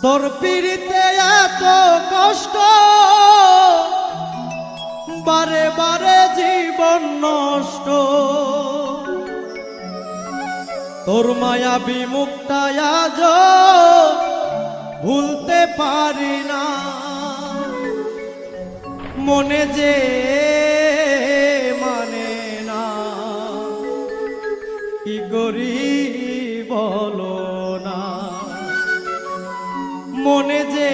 তোর পিড়িতে এত কষ্ট, বারে বারে জীবন নষ্ট। তোর মায়াবী মুখটা আজ ভুলতে পারি না। মনে যে মানে না, কি করি বলো না। মনে যে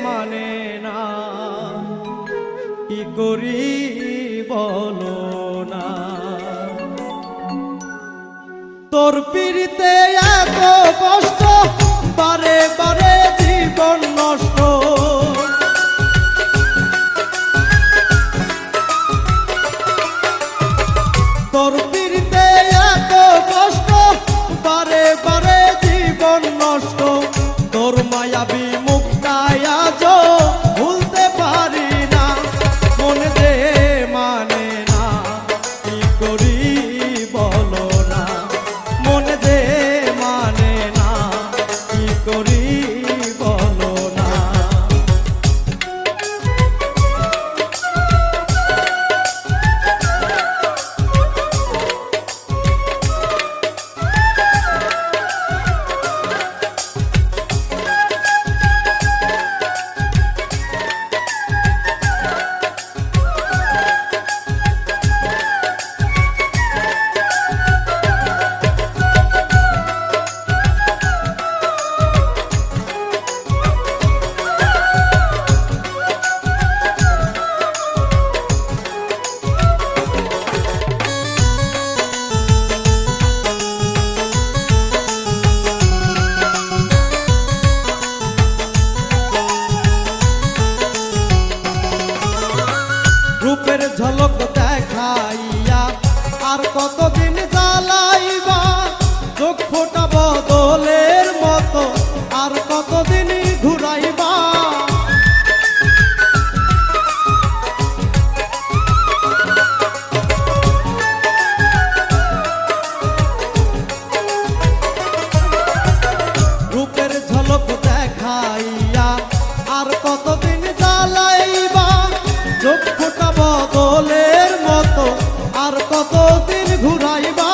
মানে না, কি করি বলো না। তোর পিড়িতে এত কষ্ট, বারে বারে জীবন নষ্ট। তোর পিড়িতে এত কষ্ট, বারে বারে জীবন নষ্ট। তোর মায়াবী মুখটা আজ ভুলতে পারি না। মনে যে মানে না, কি করি বলো না। মনে যে মানে না, কি করি বলো না। রূপের ঝলক দেখাইয়া আর কতদিন জ্বালাইবা। চোখ ফোটা বদলের মতো আর কতদিন ঘুরাইবা। রূপের ঝলক দেখাইয়া আর কতদিন জ্বালাইবা। চোখ ফোটা বদলের মতো আর কতদিন ঘুরাইবা।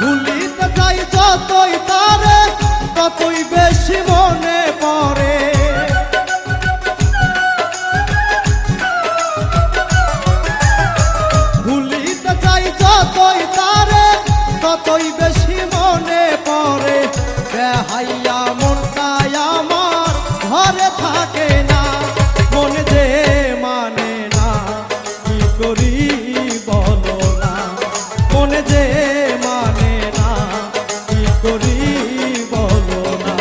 ভুলিতে চাই যতই তারে, ততই বেশি মনে পড়ে। ভুলিতে চাই যতই তারে, ততই বেশি মনে পড়ে। বেহাইয়া মনটা আমার ঘরে থাকে না। মনে যে মানে না, কি করি বলো না। মনে যে মানে না, কি করি বলো না।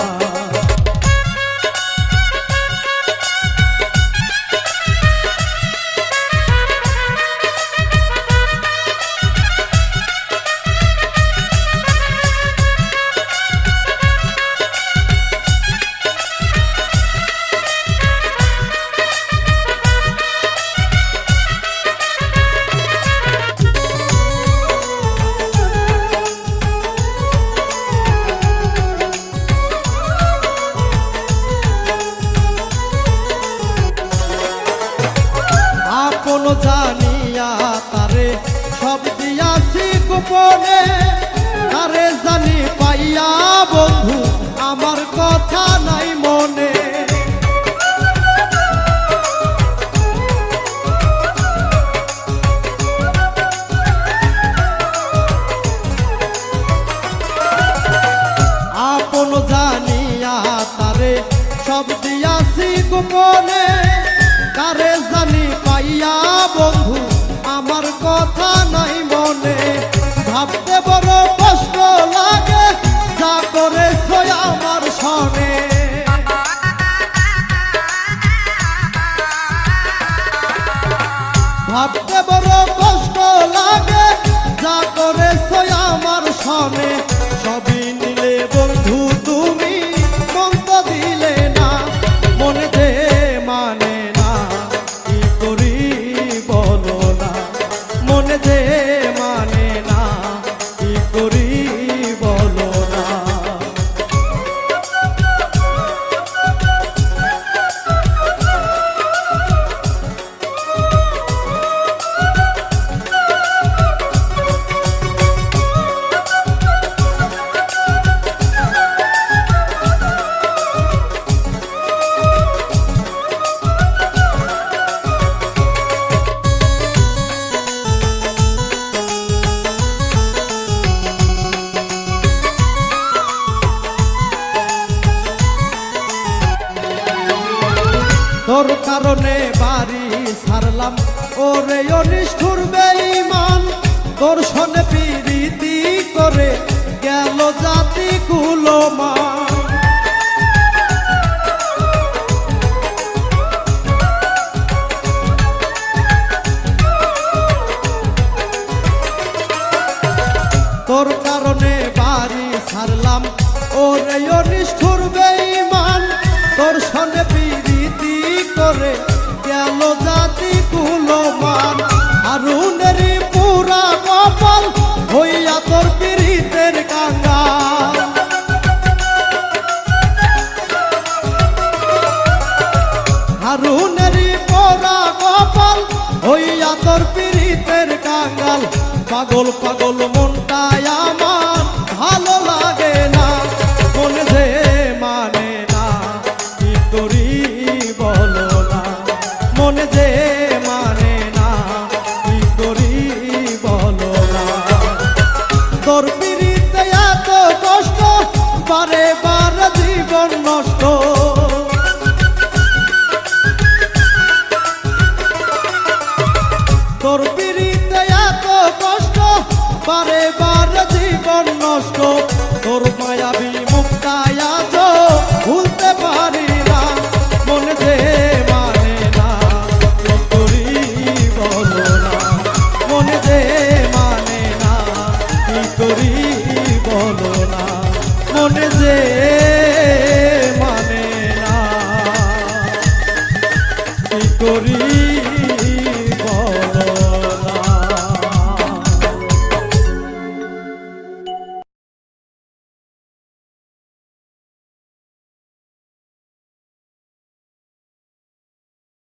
আপন জানিয়া তারে সব দিয়াছি গোপনে। তারে জানি পাইয়া বন্ধু আমার কথা নাই মনে। আপন জানিয়া তারে সব দিয়াছি গোপনে। তারে জানি পাইয়া বন্ধু আমার কথা নাই মনে। ভাবতে বড় কারণে বাড়ি ছাড়লাম ওরে অনিষ্ঠুর বেঈমান তোর সনে প্রীতি করে গেল জাতি কুলমান তোর কারণে বাড়ি ছাড়লাম ওরে অনিষ্ঠুর বেঈমান তোর সনে প্রীতি করে গেল জাতি কুলমান হারুনের পুরা কপাল হইয়া তোর পীড়িতের কাঙ্গাল হারুনের পুরা কপাল হইয়া তোর পীড়িতের কাঙ্গাল পাগল পাগল মনটাই আমার ভালো লাগে না মনে যে মানে না কি করি বলো না মনে যে মানে না কি করি বলো না তোর পীড়িতে এত কষ্ট বারে বারে জীবন নষ্ট